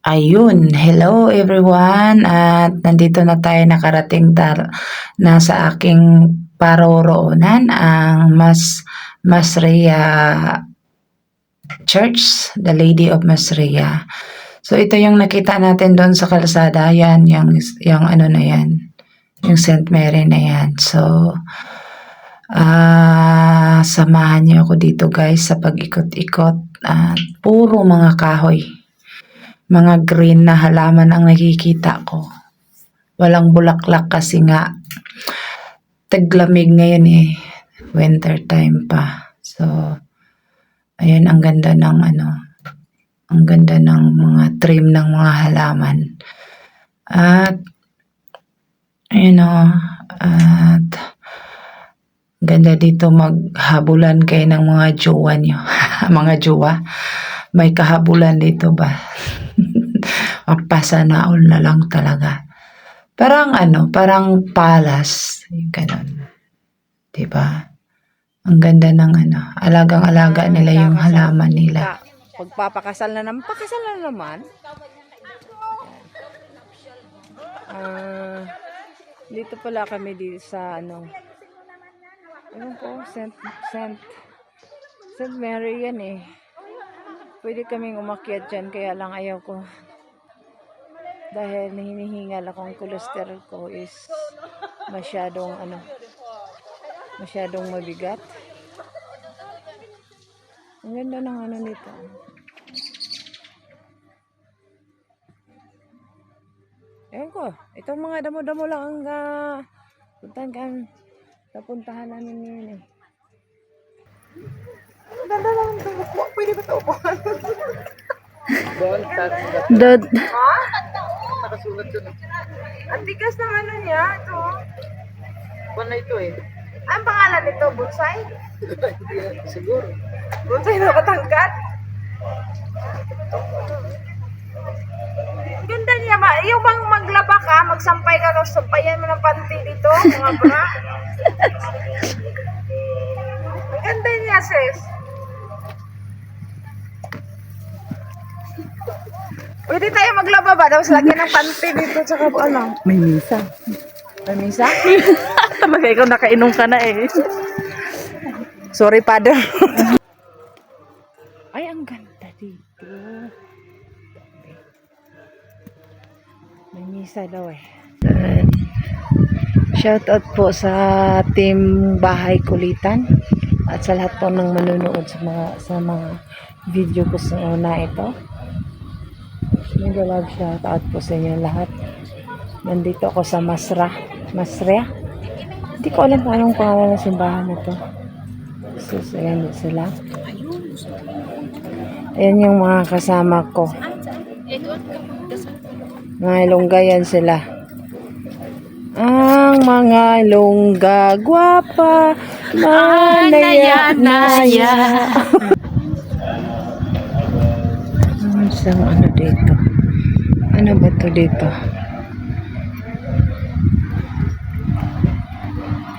Ayun, hello everyone at nandito na tayo nakarating na sa aking paroroonan ang Masria Church, The Lady of Masria. So ito yung nakita natin doon sa kalsada, yan yung ano na yan, yung St. Mary na yan. So samahan niyo ako dito guys sa pag-ikot-ikot at puro mga kahoy. Mga green na halaman ang nakikita ko. Walang bulaklak kasi nga taglamig ngayon eh. Winter time pa. So, ayun ang ganda ng ang ganda ng mga trim ng mga halaman. At, ayun at ganda dito maghabulan kayo ng mga jowa nyo. Mga jowa. May kahabulan dito ba? Magpasanaol na lang talaga. Parang parang palas. Yung ganun. Diba? Ang ganda ng alagang-alaga nila yung halaman nila. Pagpapakasal na naman. Pakasal na naman. Dito pala kami dito sa ewan ko, St. Mary yan eh. Pwede kaming umakyat dyan, kaya lang ayaw ko. Dahil hinihingal akong cholesterol ko is masyadong mabigat. Ang ganda ng nito. Ewan ko, itong mga damo-damo lang ang napuntahan namin ngayon eh. Ang ganda lang ito. Pwede ba ito upuan? Dod. Ha? Nakasulat yun. Ang tigas ng niya. Ito. Kuwan na ito eh. Ang pangalan nito? Bonsai? Siguro. Bonsai na katangkat? Ganda niya. Yung bang maglaba ka, magsampay ka, sampayan mo ng panty dito, mga bra. Ang ganda niya, sis. Pwede tayo maglaba ba? Tapos lagyan ng panty dito, tsaka May misa. May misa? Tama ikaw nakainom ka na eh. Sorry, Father. Ay, ang ganda dito. May misa daw eh. Shoutout po sa team Bahay Kulitan at sa lahat po ng manunood sa mga video ko sa una ito. Mega love shoutout po sa inyo lahat. Nandito ako sa Masria. Hindi ko alam kung anong pangalan ng simbahan nito. So, ayan sila. Ayan yung mga kasama ko. Mga Ilongga yan sila. Ang mga Ilongga, gwapa, manaya-naya. Isang dito. Ano ba to dito?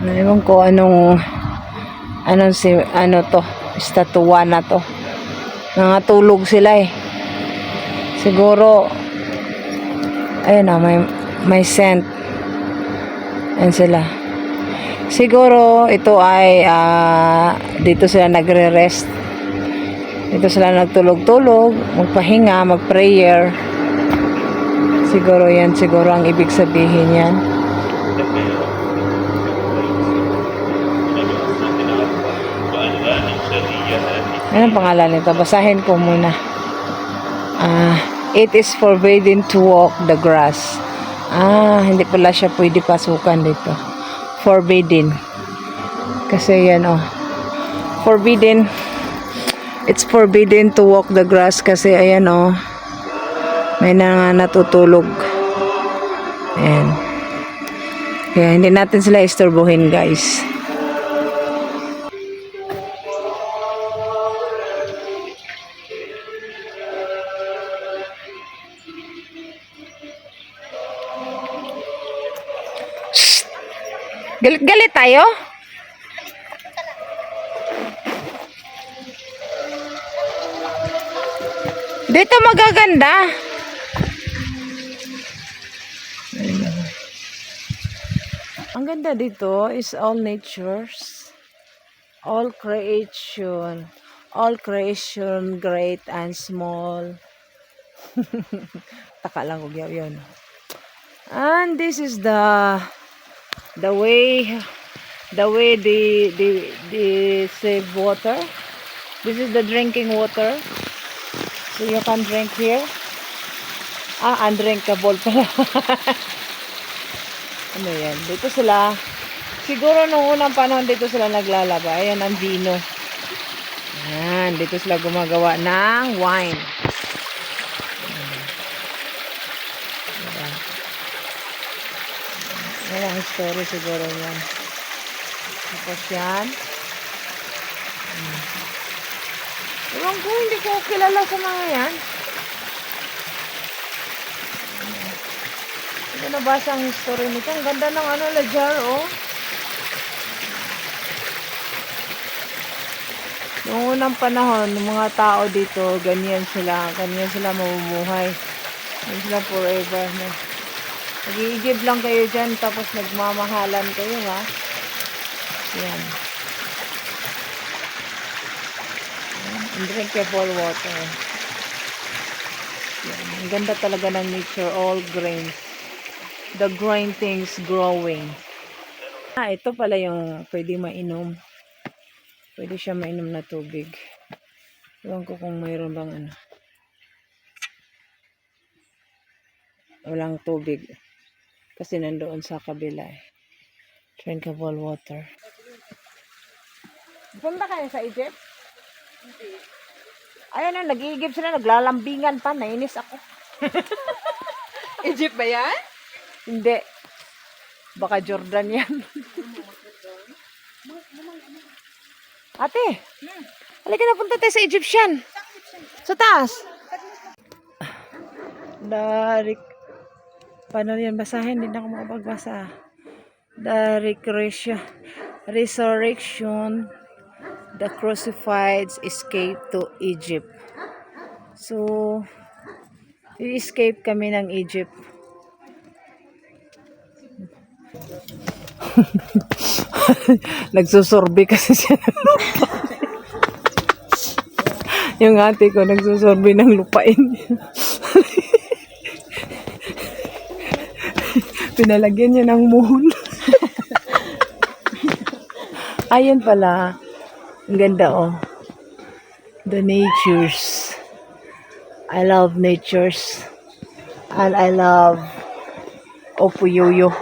Ewan ko anong to, estatwa na to. Nangatulog sila eh. Siguro ayun na, may scent. Ayan sila. Siguro ito ay dito sila nagre-rest. Dito sila nagtulog-tulog, magpahinga, mag-prayer. Siguro ang ibig sabihin yan. Anong pangalan nito? Basahin ko muna. It is forbidden to walk the grass. Hindi pala siya pwede pasukan dito. Forbidden. Kasi yan forbidden. It's forbidden to walk the grass kasi ayan may natutulog. Ayan. Kaya hindi natin sila istorbohin guys. Galit-galit tayo? Dito magaganda. ganda dito is all natures, all creation, great and small. Taka lang kung yun. And this is the way they save water. This is the drinking water. So you can drink here. Undrinkable pala. Ano yan? Dito sila. Siguro nung unang panahon dito sila naglalaba. Ayan ang vino. Ayan. Dito sila gumagawa ng wine. Diba? Ayan ang story siguro yan. Tapos yan. Ewan ko, hindi ko kilala sa mga yan. Hindi nabasa ang history nito. Ang ganda ng jar, oh. Noong unang panahon, ng mga tao dito, ganyan sila mamumuhay. Ganyan sila forever. No? Nag-iigib lang kayo dyan, tapos nagmamahalan kayo, ha? Yan. Drinkable water. Yan. Ang ganda talaga ng nature, all grains. The green things growing. Ito pala yung pwede mainom. Pwede siya mainom na tubig. Ewan ko kung mayroon bang ano. Walang tubig. Kasi nandoon sa kabila eh. Drinkable water. Punta kayo sa Egypt? Hindi. Ayan na, nag-iigib sila, naglalambingan pa. Nainis ako. Egypt ba yan? Hindi. Baka Jordan yan. Ate, halika na, punta tayo sa Egyptian. Sa taas. Paano yan basahin? Hindi na ako makapagbasa. The resurrection, the crucified escape to Egypt. So, i-escape kami ng Egypt. Nagsusorbe kasi siya ng lupa. Yung ate ko nagsusorbe ng lupain. Pinalagyan niya ng mohon. Ayun pala. Ang ganda oh. The natures. I love natures. And I love Opuyoyo.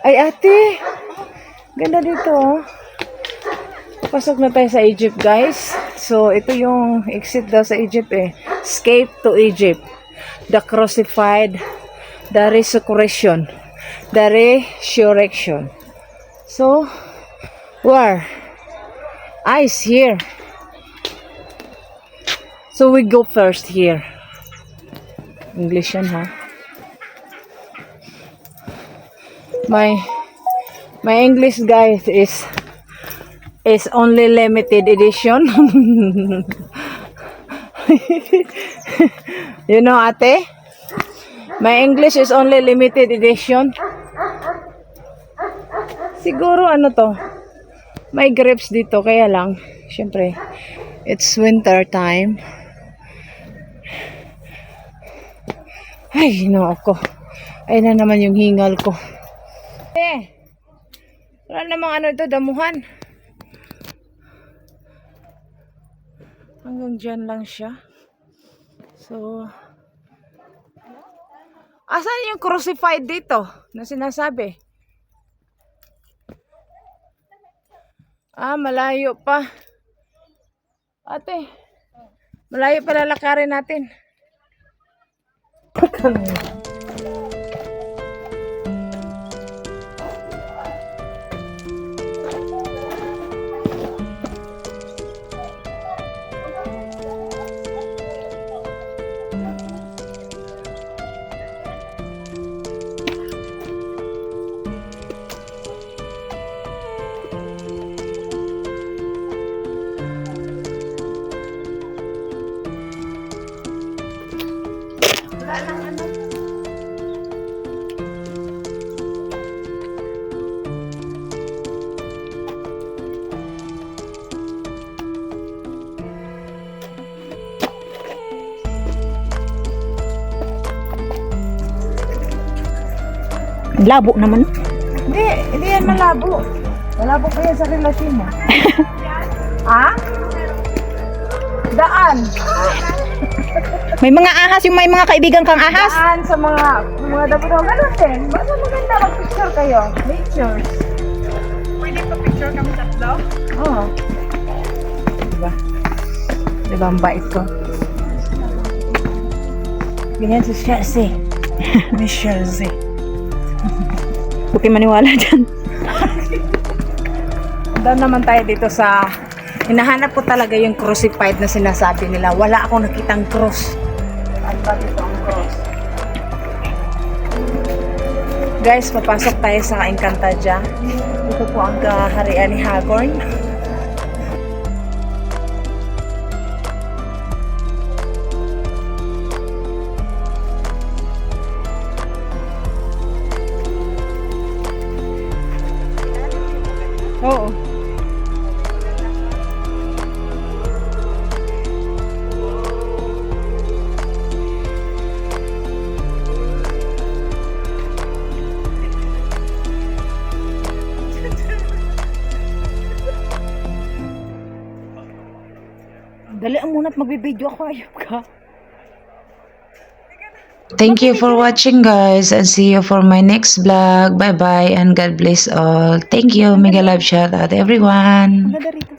Ay ate, ganda dito oh. Pasok na tayo sa Egypt guys. So ito yung exit daw sa Egypt eh. Escape to Egypt. The crucified, the resurrection, the resurrection. So where? Is here. So we go first here. English yan ha. My English guys is only limited edition. You know ate? My English is only limited edition. Siguro ano to? May grapes dito kaya lang syempre it's winter time. Ay, no ako. Ay na naman yung hingal ko. Wala namang ano ito, damuhan. Hanggang dyan lang siya. So, asan yung crucified dito na sinasabi? Malayo pa. Ate, malayo pa lalakarin natin. Labo naman. Hindi yan malabo. Malabo pa yan sa relasyon mo. Ha? Daan. May mga ahas, yung may mga kaibigan kang ahas. Daan sa mga dabo-dabo. Ganun din. Basta maganda mag-picture kayo. Pictures. Pwede pa picture kami tatlo? Oo. Diba? Diba ang bait ko? Ganyan si Chelsea. Miss Chelsea. Huwag kayo maniwala dyan. Doon naman tayo dito sa... Hinahanap ko talaga yung crucified na sinasabi nila. Wala akong nakitang cross. At ba dito ang cross? Guys, papasok tayo sa Encantadia. Ito po ang kaharian ni Hagorn. Oo. Dali muna at magbibideo ako, ayop ka. Thank you for watching, guys, and see you for my next vlog. Bye bye and God bless all. Thank you. Mega love shout out everyone. Ganda rito.